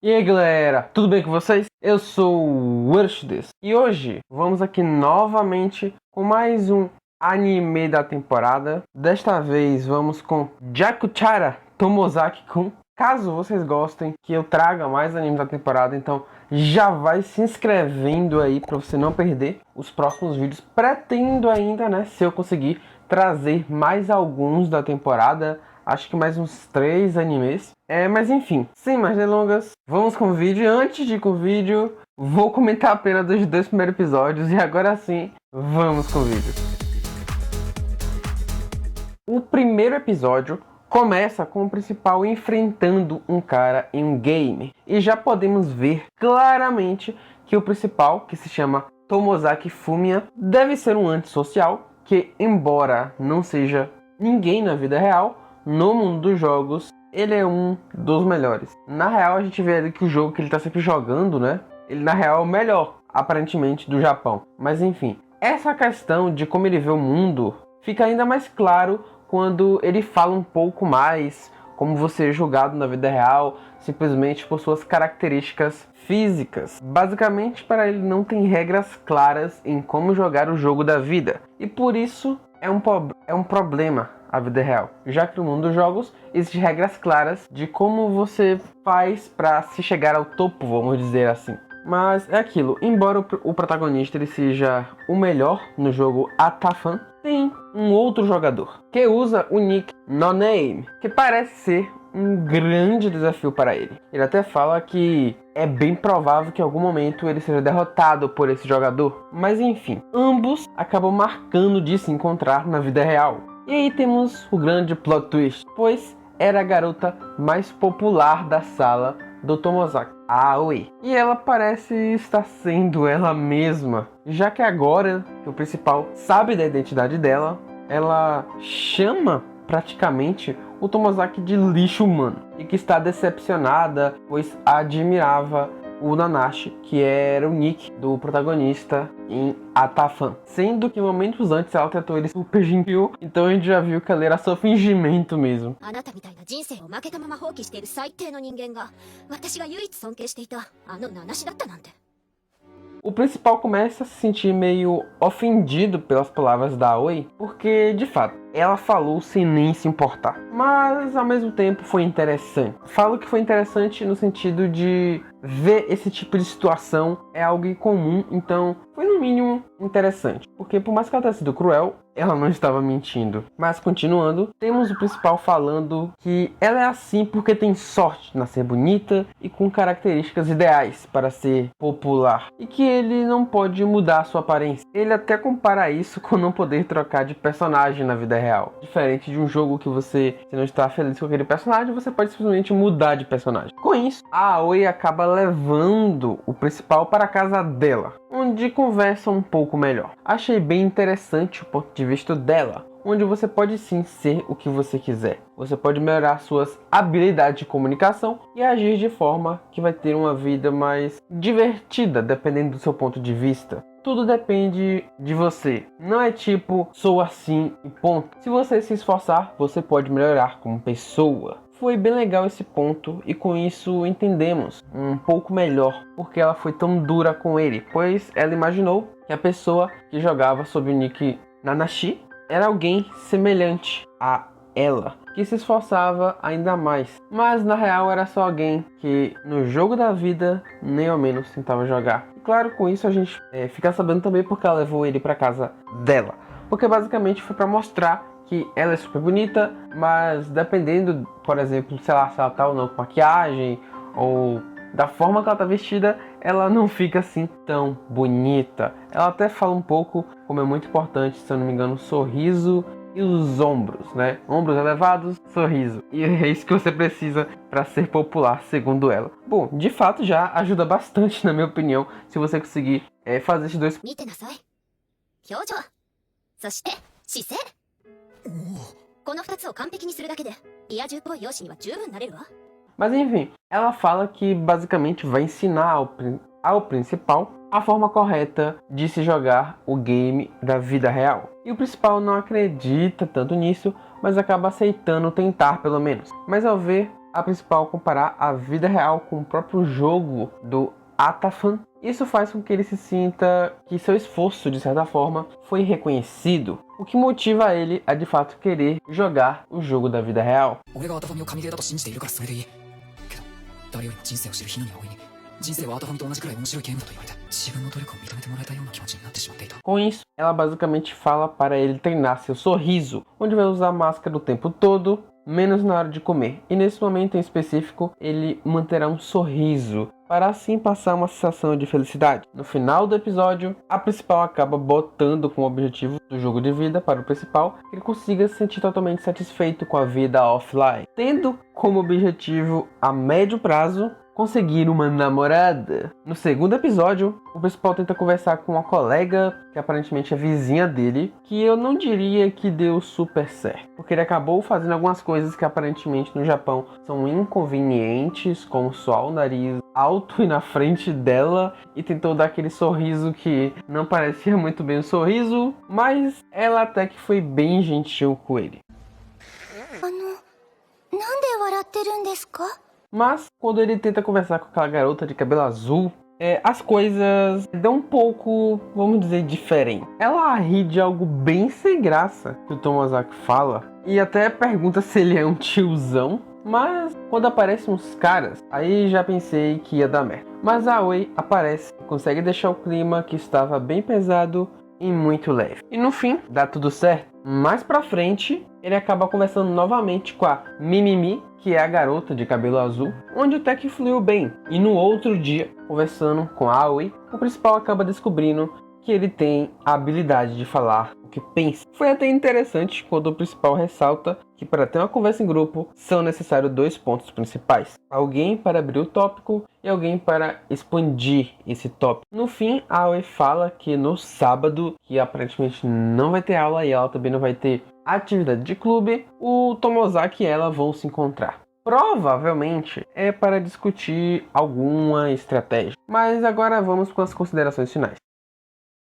E aí galera, tudo bem com vocês? Eu sou o Urshides e hoje vamos aqui novamente com mais um anime da temporada. Desta vez vamos com Jakuchara Tomozaki-kun. Caso vocês gostem que eu traga mais animes da temporada, então já vai se inscrevendo aí para você não perder os próximos vídeos. Pretendo ainda, né, se eu conseguir trazer mais alguns da temporada. Acho que mais uns 3 animes. Mas enfim, sem mais delongas, vamos com o vídeo. E antes de ir com o vídeo, vou comentar apenas dos 2 primeiros episódios. E agora sim, vamos com o vídeo. O primeiro episódio começa com o principal enfrentando um cara em um game. E já podemos ver claramente que o principal, que se chama Tomozaki Fumiya, deve ser um antissocial, que embora não seja ninguém na vida real, no mundo dos jogos, ele é um dos melhores. Na real, a gente vê ali que o jogo que ele tá sempre jogando, né? Ele, na real, é o melhor, aparentemente, do Japão. Mas, enfim, essa questão de como ele vê o mundo fica ainda mais claro quando ele fala um pouco mais como você é julgado na vida real, simplesmente por suas características físicas. Basicamente, para ele não tem regras claras em como jogar o jogo da vida. E por isso, é um problema a vida real, já que no mundo dos jogos existem regras claras de como você faz para se chegar ao topo, vamos dizer assim. Mas é aquilo, embora o protagonista ele seja o melhor no jogo Atafan, tem um outro jogador que usa o nick NoName, que parece ser um grande desafio para ele. Ele até fala que é bem provável que em algum momento ele seja derrotado por esse jogador. Mas enfim, ambos acabam marcando de se encontrar na vida real. E aí temos o grande plot twist, pois era a garota mais popular da sala do Tomozaki, a Aoi. E ela parece estar sendo ela mesma, já que agora que o principal sabe da identidade dela, ela chama praticamente o Tomozaki de lixo humano. E que está decepcionada, pois admirava o Nanashi, que era o nick do protagonista em Atafan. Sendo que momentos antes ela tratou ele super gentil, então a gente já viu que ela era só fingimento mesmo. O principal começa a se sentir meio ofendido pelas palavras da Aoi, porque, de fato, ela falou sem nem se importar. Mas, ao mesmo tempo, foi interessante. Falo que foi interessante no sentido de ver esse tipo de situação é algo incomum, então foi no mínimo interessante. Porque por mais que ela tenha sido cruel, ela não estava mentindo. Mas continuando, temos o principal falando que ela é assim porque tem sorte de nascer bonita e com características ideais para ser popular. E que ele não pode mudar a sua aparência. Ele até compara isso com não poder trocar de personagem na vida real. Diferente de um jogo que você, se não está feliz com aquele personagem, você pode simplesmente mudar de personagem. Com isso, a Aoi acaba levando o principal para a casa dela, onde conversam um pouco melhor. Achei bem interessante o ponto de vista dela, onde você pode sim ser o que você quiser. Você pode melhorar suas habilidades de comunicação e agir de forma que vai ter uma vida mais divertida, dependendo do seu ponto de vista. Tudo depende de você. Não é tipo, sou assim e ponto. Se você se esforçar, você pode melhorar como pessoa. Foi bem legal esse ponto e com isso entendemos um pouco melhor porque ela foi tão dura com ele, pois ela imaginou que a pessoa que jogava sob o nick Nanashi era alguém semelhante a ela, que se esforçava ainda mais, mas na real era só alguém que no jogo da vida nem ao menos tentava jogar. E claro, com isso a gente fica sabendo também porque ela levou ele para casa dela, porque basicamente foi para mostrar que ela é super bonita, mas dependendo, por exemplo, sei lá, se ela tá ou não com maquiagem ou da forma que ela tá vestida, ela não fica assim tão bonita. Ela até fala um pouco, como é muito importante, se eu não me engano, o sorriso e os ombros, né? Ombros elevados, sorriso. E é isso que você precisa para ser popular, segundo ela. Bom, de fato já ajuda bastante, na minha opinião, se você conseguir fazer esses dois. Mas enfim, ela fala que basicamente vai ensinar ao principal a forma correta de se jogar o game da vida real. E o principal não acredita tanto nisso, mas acaba aceitando tentar pelo menos. Mas ao ver a principal comparar a vida real com o próprio jogo do Atafan. Isso faz com que ele se sinta que seu esforço, de certa forma, foi reconhecido, o que motiva ele a de fato querer jogar o jogo da vida real. Com isso, ela basicamente fala para ele treinar seu sorriso, onde vai usar máscara o tempo todo, menos na hora de comer. E nesse momento em específico, ele manterá um sorriso, para assim passar uma sensação de felicidade. No final do episódio, a principal acaba botando como objetivo do jogo de vida para o principal que ele consiga se sentir totalmente satisfeito com a vida offline, tendo como objetivo a médio prazo conseguir uma namorada. No segundo episódio, o principal tenta conversar com uma colega, que aparentemente é vizinha dele, que eu não diria que deu super certo, porque ele acabou fazendo algumas coisas que aparentemente no Japão são inconvenientes, como suar o nariz alto e na frente dela, e tentou dar aquele sorriso que não parecia muito bem um sorriso, mas ela até que foi bem gentil com ele. Mas quando ele tenta conversar com aquela garota de cabelo azul, as coisas dão um pouco, vamos dizer, diferente. Ela ri de algo bem sem graça que o Tomozaki fala, e até pergunta se ele é um tiozão. Mas quando aparecem uns caras, aí já pensei que ia dar merda. Mas a Aoi aparece e consegue deixar o clima que estava bem pesado e muito leve. E no fim, dá tudo certo. Mais pra frente, ele acaba conversando novamente com a Mimimi, que é a garota de cabelo azul, onde até que fluiu bem. E no outro dia, conversando com a Aoi, o principal acaba descobrindo que ele tem a habilidade de falar o que pensa. Foi até interessante quando o principal ressalta que para ter uma conversa em grupo são necessários 2 pontos principais: alguém para abrir o tópico e alguém para expandir esse tópico. No fim, a Aoi fala que no sábado, que aparentemente não vai ter aula e ela também não vai ter atividade de clube, o Tomozaki e ela vão se encontrar. Provavelmente é para discutir alguma estratégia. Mas agora vamos com as considerações finais.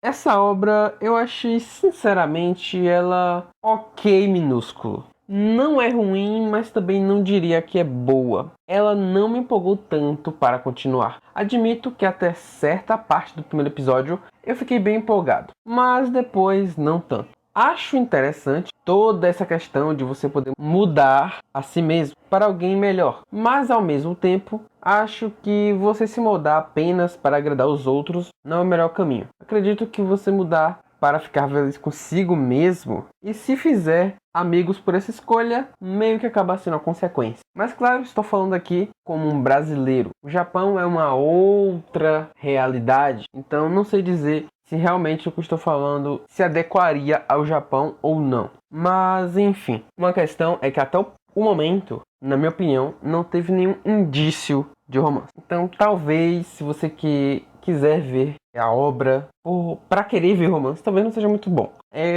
Essa obra eu achei, sinceramente, ela ok minúsculo. Não é ruim, mas também não diria que é boa. Ela não me empolgou tanto para continuar. Admito que até certa parte do primeiro episódio eu fiquei bem empolgado, mas depois não tanto. Acho interessante toda essa questão de você poder mudar a si mesmo para alguém melhor, mas ao mesmo tempo acho que você se moldar apenas para agradar os outros não é o melhor caminho. Acredito que você mudar para ficar feliz consigo mesmo, e se fizer amigos por essa escolha, meio que acaba sendo a consequência. Mas claro, estou falando aqui como um brasileiro. O Japão é uma outra realidade, então não sei dizer se realmente o que estou falando se adequaria ao Japão ou não. Mas enfim, uma questão é que até o momento, na minha opinião, não teve nenhum indício de romance. Então talvez, se você quiser ver a obra para querer ver romance, talvez não seja muito bom.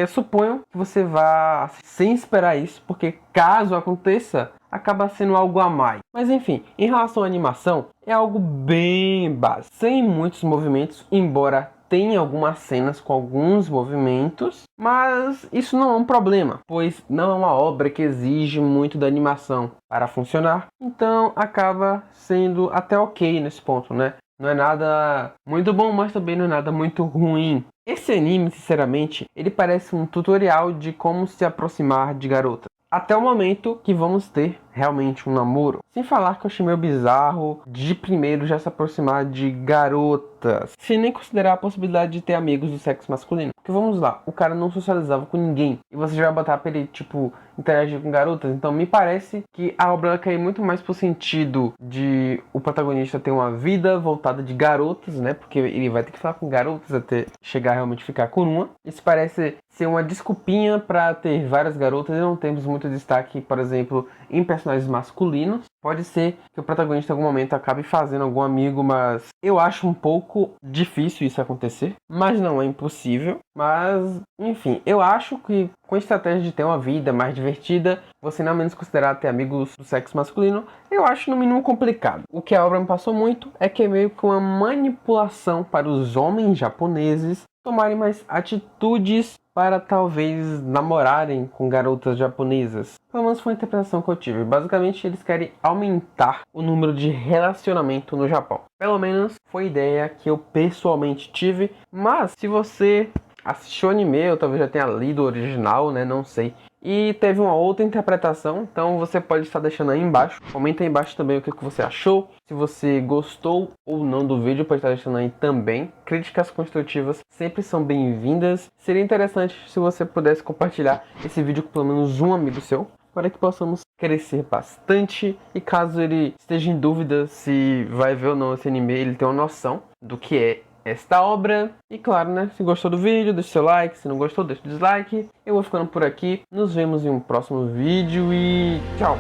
Suponho que você vá sem esperar isso, porque caso aconteça, acaba sendo algo a mais. Mas enfim, em relação à animação, é algo bem básico, sem muitos movimentos, embora tenha algumas cenas com alguns movimentos, mas isso não é um problema, pois não é uma obra que exige muito da animação para funcionar, então acaba sendo até ok nesse ponto, né? Não é nada muito bom, mas também não é nada muito ruim. Esse anime, sinceramente, ele parece um tutorial de como se aproximar de garotas, até o momento que vamos ter realmente um namoro. Sem falar que eu achei meio bizarro de primeiro já se aproximar de garotas, sem nem considerar a possibilidade de ter amigos do sexo masculino. Porque vamos lá, o cara não socializava com ninguém e você já vai botar pra ele, tipo, interagir com garotas. Então me parece que a obra cai muito mais pro sentido de o protagonista ter uma vida voltada de garotas, né? Porque ele vai ter que falar com garotas até chegar a realmente ficar com uma. Isso parece ser uma desculpinha pra ter várias garotas e não temos muito destaque, por exemplo, em personagens masculinos. Pode ser que o protagonista em algum momento acabe fazendo algum amigo, mas eu acho um pouco difícil isso acontecer. Mas não é impossível. Mas, enfim, eu acho que com a estratégia de ter uma vida mais divertida, você não menos considerar ter amigos do sexo masculino, eu acho no mínimo complicado. O que a obra me passou muito é que é meio que uma manipulação para os homens japoneses tomarem mais atitudes para talvez namorarem com garotas japonesas. Pelo menos foi a interpretação que eu tive. Basicamente, eles querem aumentar o número de relacionamento no Japão. Pelo menos foi a ideia que eu pessoalmente tive. Mas se você assistiu o anime, ou talvez já tenha lido o original, né? Não sei. E teve uma outra interpretação, então você pode estar deixando aí embaixo. Comenta aí embaixo também o que você achou. Se você gostou ou não do vídeo, pode estar deixando aí também. Críticas construtivas sempre são bem-vindas. Seria interessante se você pudesse compartilhar esse vídeo com pelo menos um amigo seu, para que possamos crescer bastante. E caso ele esteja em dúvida se vai ver ou não esse anime, ele tem uma noção do que é esta obra. E claro, né, se gostou do vídeo, deixa seu like, se não gostou, deixa o dislike. Eu vou ficando por aqui, nos vemos em um próximo vídeo e tchau!